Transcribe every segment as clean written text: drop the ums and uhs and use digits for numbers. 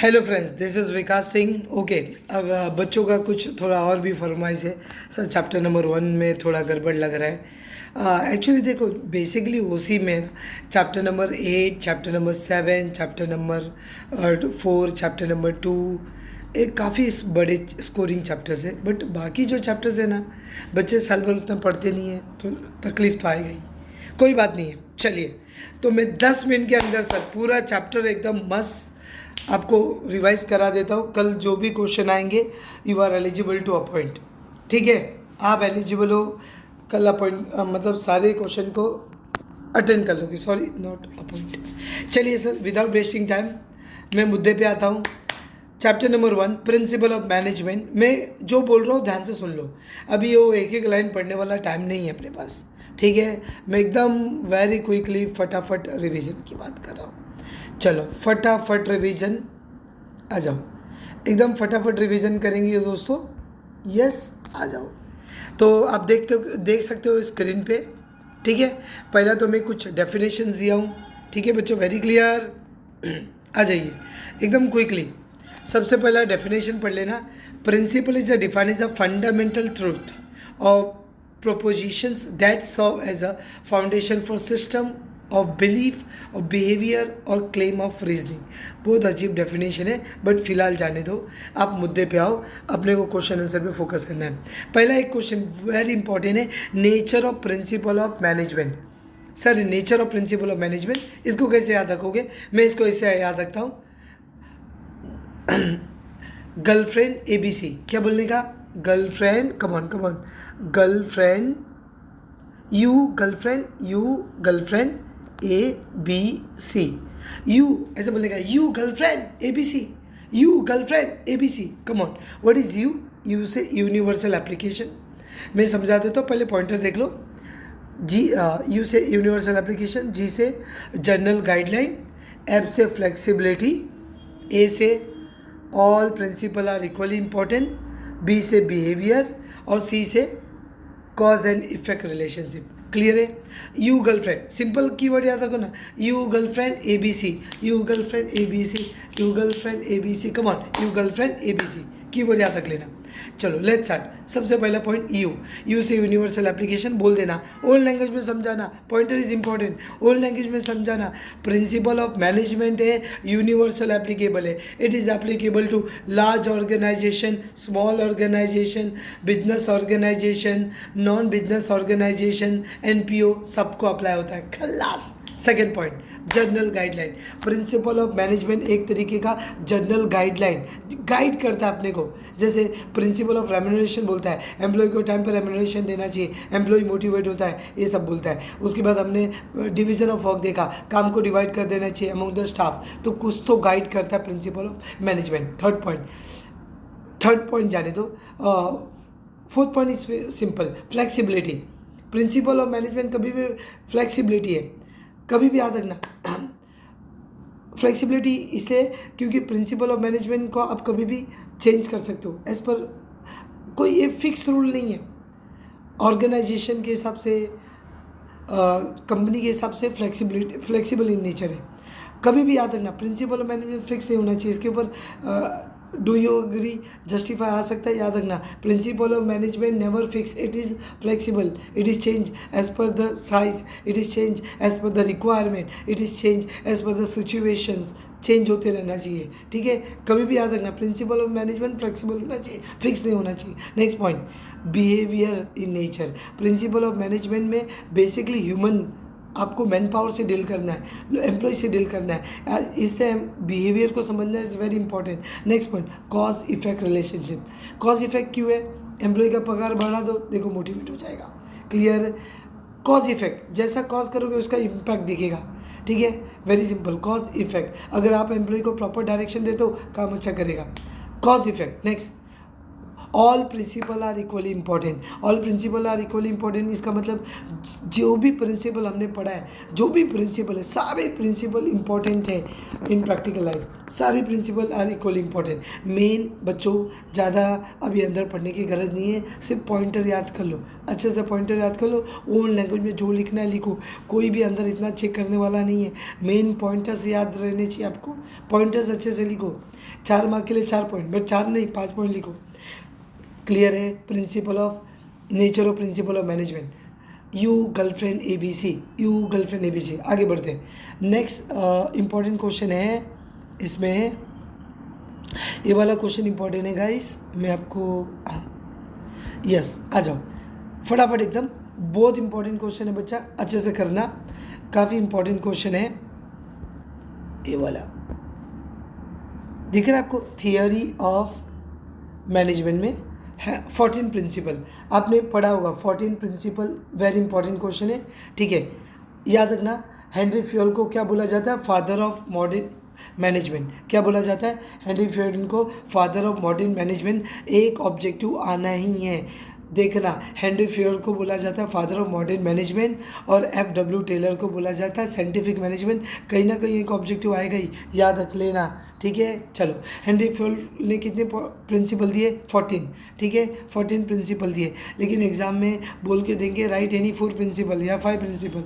Hello friends, this is Vikas Singh. Okay, अब बच्चों का कुछ थोड़ा और भी फरमाइश है। सर चैप्टर नंबर 1 में थोड़ा गड़बड़ लग रहा है। एक्चुअली देखो, बेसिकली उसी में chapter number 8, chapter number 7, chapter number 4, chapter number 2 एक काफ़ी बड़े स्कोरिंग चैप्टर्स है। बट बाकी जो चैप्टर्स है ना, बच्चे साल भर उतना पढ़ते नहीं हैं, तो तकलीफ़ तो आएगा ही। कोई बात नहीं है, चलिए। तो मैं 10 मिनट के अंदर सर पूरा चैप्टर एकदम मस्त आपको रिवाइज करा देता हूँ। कल जो भी क्वेश्चन आएंगे, you are eligible to appoint. ठीक है, आप एलिजिबल हो कल अपॉइंट, मतलब सारे क्वेश्चन को अटेंड कर लोगे। Sorry, not appoint. चलिए सर, विदाउट वेस्टिंग टाइम मैं मुद्दे पे आता हूँ। Chapter number 1, principle of management. मैं जो बोल रहा हूँ ध्यान से सुन लो। अभी वो एक एक लाइन पढ़ने वाला टाइम नहीं है अपने पास। ठीक है, मैं एकदम वेरी क्विकली फटाफट रिवीजन की बात कर रहा हूँ। चलो फटाफट रिवीजन आ जाओ, एकदम फटाफट रिवीजन करेंगे दोस्तों। यस, आ जाओ। तो आप देख सकते हो स्क्रीन पे। ठीक है, पहला तो मैं कुछ डेफिनेशंस दिया हूँ। ठीक है बच्चों, वेरी क्लियर। आ जाइए एकदम क्विकली। सबसे पहला डेफिनेशन पढ़ लेना। Principle is a define is a fundamental truth of propositions that serve as a foundation for system of belief or behavior or claim of reasoning। बहुत अजीब डेफिनेशन है, बट फिलहाल जाने दो। आप मुद्दे पे आओ, अपने को क्वेश्चन आंसर पे फोकस करना है। पहला एक क्वेश्चन वेरी इंपॉर्टेंट है, nature of principal of management. Sir nature of principal of management इसको कैसे याद रखोगे? मैं इसको ऐसे याद रखता हूँ। गर्लफ्रेंड ABC, क्या बोलने का? Girlfriend, come on come on, girlfriend U, girlfriend U, girlfriend ABC, U ऐसे बोलने का, U girlfriend ABC, U girlfriend ABC। Come on, what is U? U से यूनिवर्सल एप्लीकेशन। मैं समझा देता हूँ, पहले पॉइंटर देख लो। जी, यू से यूनिवर्सल एप्लीकेशन, जी से जनरल गाइडलाइन, एफ से फ्लेक्सिबिलिटी, ए से all principle are equally important, B से बिहेवियर और सी से cause and effect relationship. Clear है? यू गर्लफ्रेंड, सिंपल कीवर्ड याद रखो ना, U girlfriend ABC, U girlfriend ABC, U girlfriend ABC। Come on, U girlfriend ABC keyword याद रख लेना। चलो लेट्स स्टार्ट। सबसे पहला पॉइंट यू से यूनिवर्सल एप्लीकेशन बोल देना, ओल्ड लैंग्वेज में समझाना। Pointer is important, old language में समझाना। प्रिंसिपल ऑफ मैनेजमेंट है, यूनिवर्सल एप्लीकेबल है। It is applicable to large organisation, small organisation, business organisation, non business organisation, NPO, सबको अप्लाई होता है। खल्लास। Second point, general guideline. Principle of management एक तरीके का जनरल गाइडलाइन, गाइड करता है अपने को। जैसे प्रिंसिपल ऑफ रेम्यूनरेशन बोलता है एम्प्लॉय को टाइम पर रेम्यूनरेशन देना चाहिए, एम्प्लॉय मोटिवेट होता है, ये सब बोलता है। उसके बाद हमने डिवीजन ऑफ वर्क देखा, काम को डिवाइड कर देना चाहिए अमंग द स्टाफ, तो कुछ तो गाइड करता है principal of management. Third point जाने दो। Fourth point is simple, flexibility. Principal of management कभी भी फ्लेक्सिबिलिटी है, कभी भी याद रखना। फ्लेक्सिबिलिटी इसलिए क्योंकि प्रिंसिपल ऑफ मैनेजमेंट को आप कभी भी चेंज कर सकते हो, एज पर कोई ये फिक्स रूल नहीं है। ऑर्गेनाइजेशन के हिसाब से, कंपनी के हिसाब से फ्लेक्सिबल इन नेचर है। कभी भी याद रखना, प्रिंसिपल ऑफ मैनेजमेंट फिक्स नहीं होना चाहिए। इसके ऊपर डू यू अग्री, जस्टिफाई आ सकता है, याद रखना। Principle of management never fix, it is flexible, it is change as per the size, it is change as per the requirement, it is change as per the situations. Change होते रहना चाहिए। ठीक है, कभी भी याद रखना, प्रिंसिपल ऑफ मैनेजमेंट फ्लेक्सिबल होना चाहिए, फिक्स नहीं होना चाहिए। Next point, behaviour in nature. Principal of management में बेसिकली ह्यूमन, आपको मैन पावर से डील करना है, एम्प्लॉय से डील करना है, इससे बिहेवियर को समझना is very important. Next point, cause effect relationship. Cause effect क्यों है? एम्प्लॉय का पगार बढ़ा दो, देखो मोटिवेट हो जाएगा। क्लियर? कॉज इफेक्ट, जैसा कॉज करोगे उसका इम्पैक्ट दिखेगा। ठीक है, वेरी सिंपल, कॉज इफेक्ट। अगर आप एम्प्लॉय को प्रॉपर डायरेक्शन देते हो, काम अच्छा करेगा। Cause effect. Next, all principle are equally important. All principle are equally important इसका मतलब जो भी प्रिंसिपल हमने पढ़ा है, जो भी प्रिंसिपल है, सारे प्रिंसिपल इंपॉर्टेंट है इन प्रैक्टिकल लाइफ। सारे प्रिंसिपल आर इक्वली इंपॉर्टेंट। मेन बच्चों ज़्यादा अभी अंदर पढ़ने की गरज नहीं है, सिर्फ पॉइंटर याद कर लो, अच्छे से पॉइंटर याद कर लो। ओन लैंग्वेज में जो लिखना है लिखो, कोई भी अंदर इतना चेक करने वाला नहीं है। मेन पॉइंटर्स याद रहने चाहिए आपको, पॉइंटर्स अच्छे से लिखो। 4 मार्क के लिए 4 पॉइंट, बट 4 नहीं 5 पॉइंट लिखो। क्लियर है? Principle of nature of principal of management, you girlfriend ABC, U girlfriend ABC। आगे बढ़ते हैं। नेक्स्ट इंपॉर्टेंट क्वेश्चन है इसमें, ये वाला क्वेश्चन इंपॉर्टेंट है गाइस, मैं आपको यस आ जाओ फटाफट एकदम। बहुत इंपॉर्टेंट क्वेश्चन है बच्चा, अच्छे से करना, काफ़ी इंपॉर्टेंट क्वेश्चन है ये वाला। दिख रहा है आपको? थियोरी ऑफ मैनेजमेंट में है 14 प्रिंसिपल, आपने पढ़ा होगा 14 प्रिंसिपल, वेरी इंपॉर्टेंट क्वेश्चन है। ठीक है, याद रखना। हेनरी फ्योल को क्या बोला जाता है? Father of modern management. क्या बोला जाता है? हेनरी फ्योल को फादर ऑफ मॉडर्न मैनेजमेंट। एक ऑब्जेक्टिव आना ही है, देखना। हेनरी फ्योल को बोला जाता है फादर ऑफ मॉडर्न मैनेजमेंट, और FW टेलर को बोला जाता है साइंटिफिक मैनेजमेंट। कहीं ना कहीं एक ऑब्जेक्टिव आएगा ही, याद रख लेना। ठीक है, चलो। हेनरी फ्योल ने कितने प्रिंसिपल दिए? 14। ठीक है, 14 प्रिंसिपल दिए, लेकिन एग्जाम में बोल के देंगे राइट एनी 4 प्रिंसिपल या 5 प्रिंसिपल।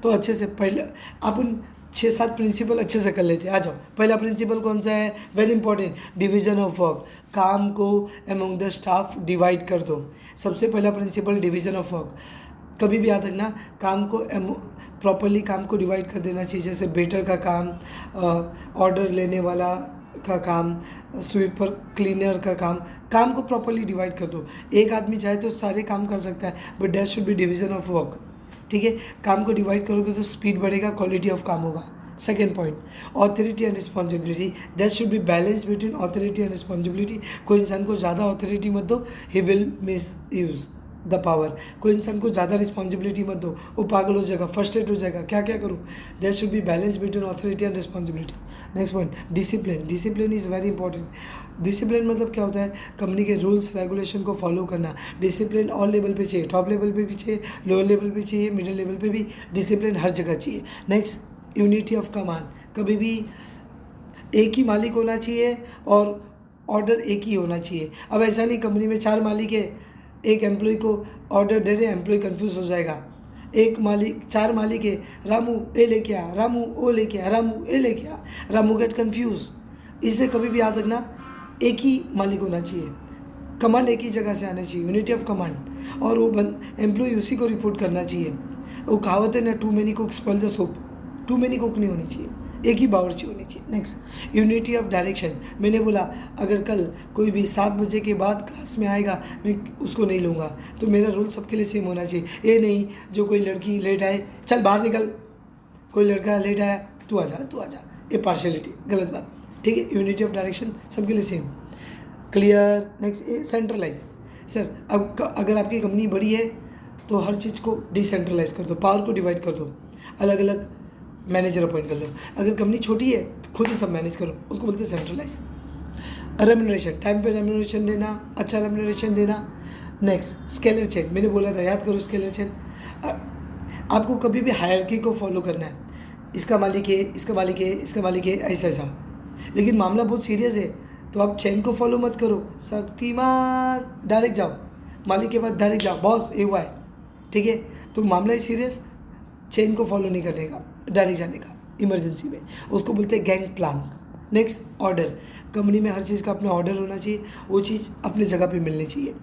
तो अच्छे से पहले अपन 6-7 प्रिंसिपल अच्छे से कर लेते हैं। आ जाओ, पहला प्रिंसिपल कौन सा है? Very important, division of work. काम को अमंग द स्टाफ डिवाइड कर दो। सबसे पहला प्रिंसिपल डिवीजन ऑफ वर्क। कभी भी याद रखना, काम को प्रॉपरली काम को डिवाइड कर देना चाहिए। जैसे वेटर का काम, ऑर्डर लेने वाला का काम, स्वीपर क्लीनर का काम को प्रॉपरली डिवाइड कर दो। एक आदमी चाहे तो सारे काम कर सकता है, but that should be division of work. ठीक है, काम को डिवाइड करोगे तो स्पीड बढ़ेगा, क्वालिटी ऑफ काम होगा। Second point, authority and responsibility, that should be balance between authority and responsibility. कोई इंसान को ज़्यादा ऑथोरिटी मत दो, he will miss use the power. कोई इंसान को ज़्यादा रिस्पॉन्सिबिलिटी मत दो, वो पागल हो जाएगा, फ्रस्ट्रेट हो जाएगा, क्या क्या करूँ। There should be balance between authority and responsibility. Next point, discipline. Discipline is very important. Discipline मतलब क्या होता है? कंपनी के रूल्स रेगुलेशन को फॉलो करना। डिसिप्लिन ऑल लेवल पे चाहिए, टॉप लेवल पे भी चाहिए, लोअर लेवल पे चाहिए, मिडिल लेवल पे भी डिसिप्लिन हर जगह चाहिए। Next, unity of command. कभी भी एक ही मालिक होना चाहिए और ऑर्डर एक ही होना चाहिए। अब ऐसा नहीं कंपनी में 4 मालिक है, एक एम्प्लॉय को ऑर्डर दे रहे, एम्प्लॉय कंफ्यूज हो जाएगा। एक मालिक, 4 मालिक है, रामू ए लेके आ, रामू ओ लेके आ, रामू ए लेके आ, रामू गेट कंफ्यूज। इससे कभी भी याद रखना, एक ही मालिक होना चाहिए, कमांड एक ही जगह से आना चाहिए, यूनिटी ऑफ कमांड। और वो एम्प्लॉय उसी को रिपोर्ट करना चाहिए। वो कहावत है ना, too many cook spoil the soup. Too many cook नहीं होनी चाहिए, एक ही बावर्ची होनी चाहिए। Next, unity of direction. मैंने बोला अगर कल कोई भी 7 बजे के बाद क्लास में आएगा, मैं उसको नहीं लूँगा, तो मेरा रूल सबके लिए सेम होना चाहिए। ये नहीं जो कोई लड़की लेट आए, चल बाहर निकल, कोई लड़का लेट आया, तू आ जा, तू आ जा, ये पार्शलिटी, गलत बात। ठीक है, यूनिटी ऑफ डायरेक्शन सबके लिए सेम। क्लियर? नेक्स्ट, ये सेंट्रलाइज। सर अब अगर आपकी कंपनी बड़ी है तो हर चीज़ को डिसेंट्रलाइज कर दो, पावर को डिवाइड कर दो, अलग अलग मैनेजर अपॉइंट कर लो। अगर कंपनी छोटी है तो खुद ही सब मैनेज करो, उसको बोलते हैं सेंट्रलाइज। रेम्यूनरेशन, टाइम पे रेम्यूनरेशन देना, अच्छा रेम्यूनरेशन देना। Next, scalar chain. मैंने बोला था, याद करो स्केलर चेन। आपको कभी भी हायरार्की को फॉलो करना है, इसका मालिक है, इसका मालिक है, इसका मालिक है, ऐसा ऐसा। लेकिन मामला बहुत सीरियस है तो आप चेन को फॉलो मत करो, शक्तिमान डायरेक्ट जाओ, मालिक के पास डायरेक्ट जाओ, बॉस ये हुआ है। ठीक है, तो मामला ही सीरियस, चेन को फॉलो नहीं करने का, डायरेक्ट जाने का इमरजेंसी में, उसको बोलते हैं gang Planck. Next, order. Company में हर चीज़ का अपना ऑर्डर होना चाहिए, वो चीज़ अपनी जगह पे मिलनी चाहिए,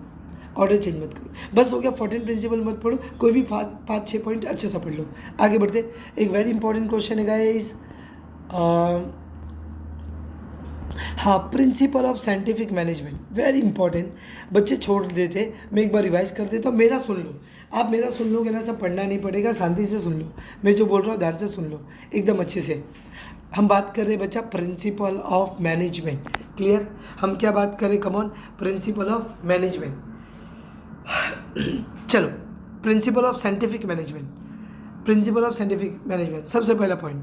ऑर्डर चेंज मत करो। बस हो गया, 14 प्रिंसिपल मत पढ़ो, कोई भी 5-6 पॉइंट अच्छे से पढ़ लो। आगे बढ़ते, एक वेरी इंपॉर्टेंट क्वेश्चन है गाइस, हाँ, principal of scientific management, very important. बच्चे छोड़ देते, मैं एक बार रिवाइज कर देता हूँ, मेरा सुन लो। आप मेरा सुन लोगे ना, सब पढ़ना नहीं पड़ेगा, शांति से सुन लो, मैं जो बोल रहा हूँ ध्यान से सुन लो, एकदम अच्छे से। हम बात कर रहे हैं बच्चा प्रिंसिपल ऑफ मैनेजमेंट। क्लियर? हम क्या बात करें? Come on, principle of management. चलो, principle of scientific management. Principle of scientific management, सबसे पहला पॉइंट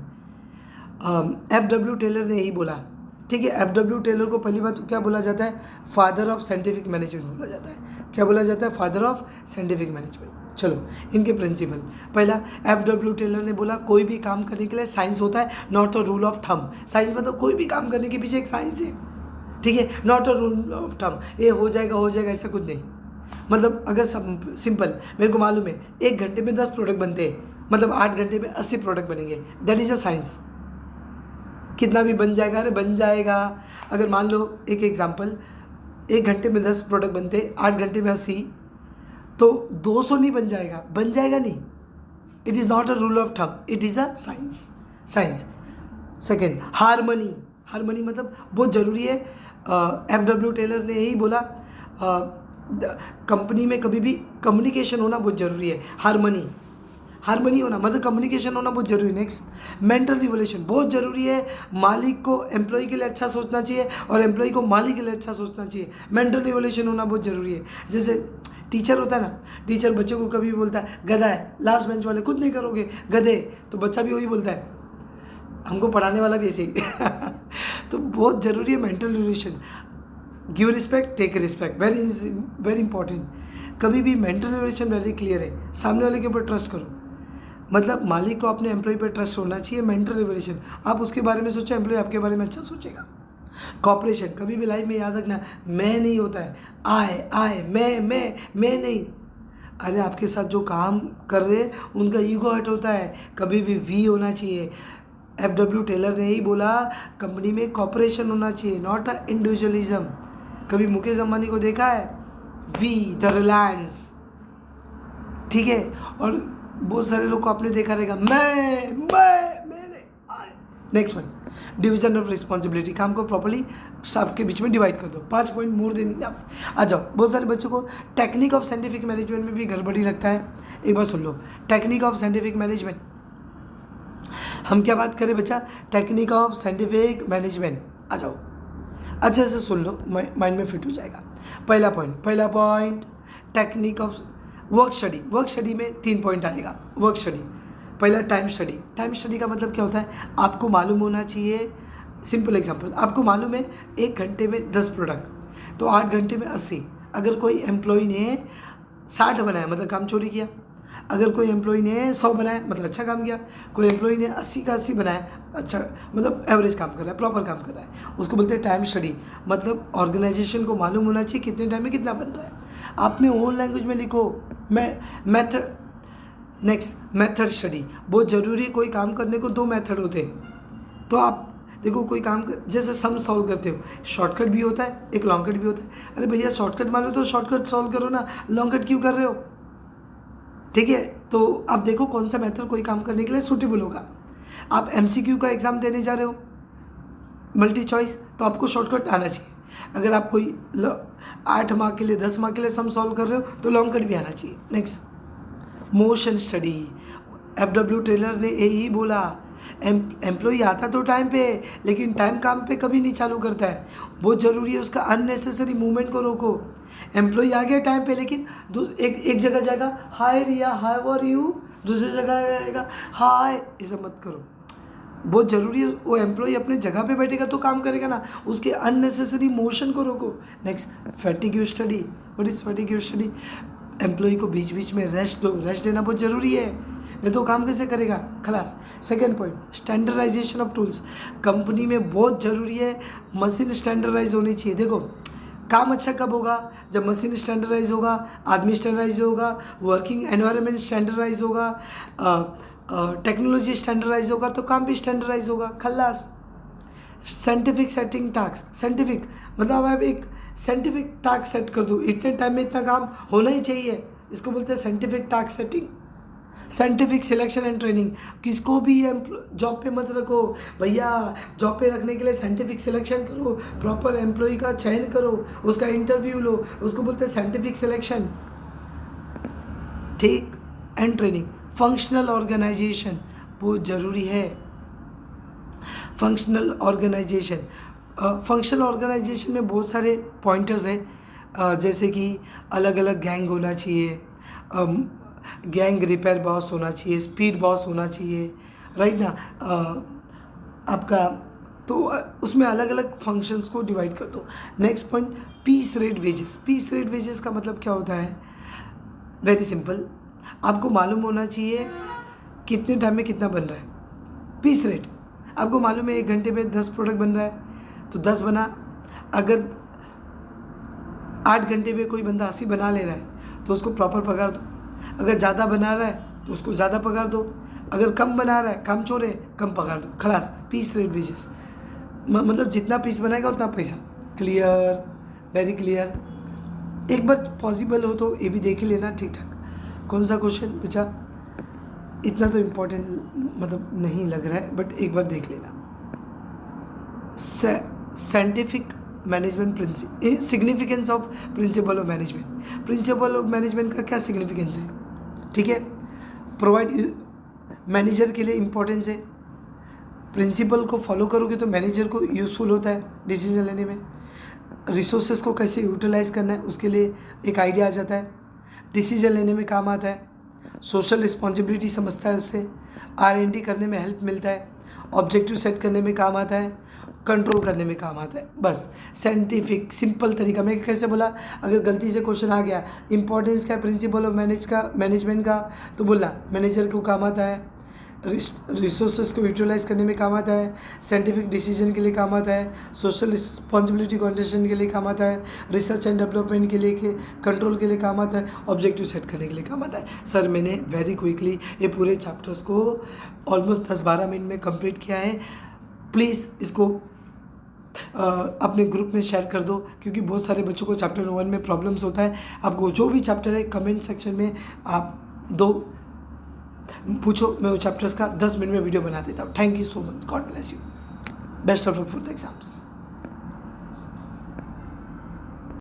FW टेलर ने यही बोला। ठीक है। एफ.डब्ल्यू. टेलर को पहली बात तो क्या बोला जाता है, फादर ऑफ साइंटिफिक मैनेजमेंट बोला जाता है। क्या बोला जाता है, फादर ऑफ साइंटिफिक मैनेजमेंट। चलो इनके प्रिंसिपल, पहला एफ.डब्ल्यू. टेलर ने बोला कोई भी काम करने के लिए साइंस होता है, not a rule of thumb. Science मतलब कोई भी काम करने के पीछे एक साइंस है, ठीक है, not a rule of thumb. ये हो जाएगा ऐसा कुछ नहीं। मतलब अगर सिंपल मेरे को मालूम है 1 घंटे में 10 प्रोडक्ट बनते हैं, मतलब 8 घंटे में 80 प्रोडक्ट बनेंगे, दैट इज़ अ साइंस। कितना भी बन जाएगा, अरे बन जाएगा। अगर मान लो एक एग्जांपल, 1 घंटे में 10 प्रोडक्ट बनते, 8 घंटे में 80, तो 200 नहीं बन जाएगा नहीं। It is not a rule of thumb, it is a science. Second, harmony मतलब बहुत ज़रूरी है। एफ.डब्ल्यू. टेलर ने यही बोला, कंपनी में कभी भी कम्युनिकेशन होना बहुत ज़रूरी है। हारमोनी होना मतलब कम्युनिकेशन होना बहुत ज़रूरी है। नेक्स्ट, मेंटल रिवोल्यूशन बहुत ज़रूरी है। मालिक को एम्प्लॉय के लिए अच्छा सोचना चाहिए और एम्प्लॉय को मालिक के लिए अच्छा सोचना चाहिए। मेंटल रिवोल्यूशन होना बहुत ज़रूरी है। जैसे टीचर होता है ना, टीचर बच्चे को कभी भी बोलता है गधा है, लास्ट बेंच वाले कुछ नहीं करोगे गधे, तो बच्चा भी वही बोलता है, हमको पढ़ाने वाला भी ऐसे ही तो बहुत ज़रूरी है mental revolution. Give respect, take respect, very important. कभी भी मेंटल रिवोल्यूशन वेरी क्लियर है, सामने वाले के ऊपर ट्रस्ट करो। मतलब मालिक को अपने एम्प्लॉय पर ट्रस्ट होना चाहिए। मेंटल रिवोल्यूशन, आप उसके बारे में सोचो, एम्प्लॉय आपके बारे में अच्छा सोचेगा। कॉपरेशन, कभी भी लाइफ में याद रखना, मैं नहीं होता है, आए मैं नहीं। अरे आपके साथ जो काम कर रहे हैं उनका ईगो हट होता है, कभी भी वी होना चाहिए। एफ.डब्ल्यू. टेलर ने यही बोला, कंपनी में कॉपरेशन होना चाहिए, नॉट अ इंडिविजुअलिज्म। कभी मुकेश अंबानी को देखा है, वी द रिलायंस, ठीक है। और बहुत सारे लोग को आपने देखा रहेगा, मैंने। Next one, division of responsibility, काम को प्रॉपर्ली स्टाफ के बीच में डिवाइड कर दो। 5 पॉइंट मोर देन इनफ। आ जाओ, बहुत सारे बच्चों को टेक्निक ऑफ साइंटिफिक मैनेजमेंट में भी गड़बड़ी लगता है। एक बार सुन लो, टेक्निक ऑफ साइंटिफिक मैनेजमेंट, हम क्या बात करें बच्चा, टेक्निक ऑफ साइंटिफिक मैनेजमेंट। आ जाओ अच्छे से सुन लो, माइंड में फिट हो जाएगा। पहला point technique of work study में 3 पॉइंट आएगा। वर्क स्टडी, पहला टाइम स्टडी का मतलब क्या होता है, आपको मालूम होना चाहिए। सिंपल एग्जांपल, आपको मालूम है 1 घंटे में 10 प्रोडक्ट, तो 8 घंटे में 80। अगर कोई एम्प्लॉय ने 60 बनाया मतलब काम चोरी किया, अगर कोई एम्प्लॉय ने 100 बनाया मतलब अच्छा काम किया, कोई एम्प्लॉय ने 80 का 80 बनाया, अच्छा मतलब एवरेज काम कर रहा है, प्रॉपर काम कर रहा है, उसको बोलते हैं टाइम स्टडी। मतलब ऑर्गेनाइजेशन को मालूम होना चाहिए कितने टाइम में कितना बन रहा है। आपने ओन लैंग्वेज में लिखो, मेथड। नेक्स्ट, मेथड स्टडी बहुत ज़रूरी है। कोई काम करने को 2 मेथड होते हैं, तो आप देखो कोई काम जैसे सम सॉल्व करते हो, शॉर्टकट भी होता है, एक लॉन्ग कट भी होता है। अरे भैया शॉर्टकट मानो तो शॉर्टकट सॉल्व करो ना, लॉन्ग कट क्यों कर रहे हो, ठीक है। तो आप देखो कौन सा मेथड कोई काम करने के लिए सूटेबल होगा। आप MCQ का एग्ज़ाम देने जा रहे हो, मल्टी चॉइस, तो आपको शॉर्टकट आना चाहिए। अगर आप कोई 8 मार्क के लिए 10 मार्क के लिए सम सॉल्व कर रहे हो तो लॉन्ग कट भी आना चाहिए। Next, motion study, F W. Taylor ने यही बोला, एम्प्लॉय आता तो टाइम पे, लेकिन टाइम काम पे कभी नहीं चालू करता है। बहुत ज़रूरी है उसका अननेसेसरी मूवमेंट को रोको। एम्प्लॉय आ गया टाइम पे, लेकिन एक जगह जाएगा हाय रिया, हाउ आर यू, दूसरी जगह जाएगा हाय, ऐसा मत करो। बहुत ज़रूरी है, वो एम्प्लॉय अपने जगह पे बैठेगा तो काम करेगा ना, उसके अननेसेसरी मोशन को रोको। Next, fatigue study. What is fatigue study, employ को बीच बीच में रेस्ट दो, रेस्ट देना बहुत ज़रूरी है, नहीं तो काम कैसे करेगा, खलास। Second point, standardisation of tools, company में बहुत ज़रूरी है, मशीन स्टैंडर्डाइज होनी चाहिए। देखो काम अच्छा कब होगा, जब मशीन स्टैंडर्डाइज होगा, आदमी स्टैंडर्डाइज होगा, वर्किंग एनवायरनमेंट स्टैंडर्डाइज होगा, टेक्नोलॉजी स्टैंडर्डाइज होगा, तो काम भी स्टैंडर्डाइज होगा, खल्लास। साइंटिफिक सेटिंग टास्क, साइंटिफिक मतलब आप एक साइंटिफिक टास्क सेट कर दो, इतने टाइम में इतना काम होना ही चाहिए, इसको बोलते हैं scientific task setting. Scientific selection and training, किसको भी जॉब पे मत रखो भैया, जॉब पे रखने के लिए साइंटिफिक सिलेक्शन करो, प्रॉपर एम्प्लॉय का चयन करो, उसका इंटरव्यू लो, उसको बोलते हैं साइंटिफिक सिलेक्शन, ठीक, एंड ट्रेनिंग। फंक्शनल ऑर्गेनाइजेशन बहुत ज़रूरी है। फंक्शनल ऑर्गेनाइजेशन में बहुत सारे पॉइंटर्स हैं, जैसे कि अलग अलग गैंग होना चाहिए, गैंग रिपेयर बॉस होना चाहिए, स्पीड बॉस होना चाहिए, राइट ना, आपका तो उसमें अलग अलग फंक्शंस को डिवाइड कर दो। Next point, piece rate wages. Piece rate wages का मतलब क्या होता है? वेरी सिंपल, आपको मालूम होना चाहिए कितने टाइम में कितना बन रहा है। पीस रेट आपको मालूम है 1 घंटे में 10 प्रोडक्ट बन रहा है तो 10 बना। अगर 8 घंटे में कोई बंदा 80 बना ले रहा है तो उसको प्रॉपर पगार दो। अगर ज़्यादा बना रहा है तो उसको ज़्यादा पगार दो। अगर कम बना रहा है, काम चोर है, कम पगार दो। खलास, पीस रेट वेजेस। मतलब जितना पीस बनाएगा उतना पैसा। Clear, very clear. एक बार पॉसिबल हो तो ये भी देख ही लेना ठीक ठाक। कौन सा क्वेश्चन बचा? इतना तो इम्पोर्टेंट मतलब नहीं लग रहा है, बट एक बार देख लेना। Scientific management significance of principal of management. Principle of management का क्या सिग्निफिकेंस है? ठीक है, प्रोवाइड मैनेजर के लिए इम्पोर्टेंस है। प्रिंसिपल को फॉलो करोगे तो मैनेजर को यूज़फुल होता है डिसीजन लेने में। रिसोर्सेज को कैसे यूटिलाइज करना है उसके लिए एक आइडिया आ जाता है। डिसीजन लेने में काम आता है। सोशल रिस्पॉन्सिबिलिटी समझता है, उससे R&D करने में हेल्प मिलता है। ऑब्जेक्टिव सेट करने में काम आता है। कंट्रोल करने में काम आता है। बस साइंटिफिक सिंपल तरीका। मैं कैसे बोला, अगर गलती से क्वेश्चन आ गया इंपॉर्टेंस क्या प्रिंसिपल ऑफ मैनेजमेंट का, तो बोलना मैनेजर को काम आता है, रिसोर्सेज को यूटिलाइज करने में काम आता है, साइंटिफिक डिसीजन के लिए काम आता है, सोशल रिस्पॉन्सिबिलिटी कंडीशन के लिए काम आता है, रिसर्च एंड डेवलपमेंट के लिए, कंट्रोल के लिए काम आता है, ऑब्जेक्टिव सेट करने के लिए काम आता है। सर मैंने वेरी क्विकली ये पूरे चैप्टर्स को ऑलमोस्ट 10-12 मिनट में कंप्लीट किया है। प्लीज़ इसको अपने ग्रुप में शेयर कर दो, क्योंकि बहुत सारे बच्चों को चैप्टर 1 में प्रॉब्लम्स होता है। आपको जो भी चैप्टर है कमेंट सेक्शन में आप पूछो, मैं वो चैप्टर्स का 10 मिनट में वीडियो बना देता हूँ। Thank you so much, God bless you, best of luck for the exams.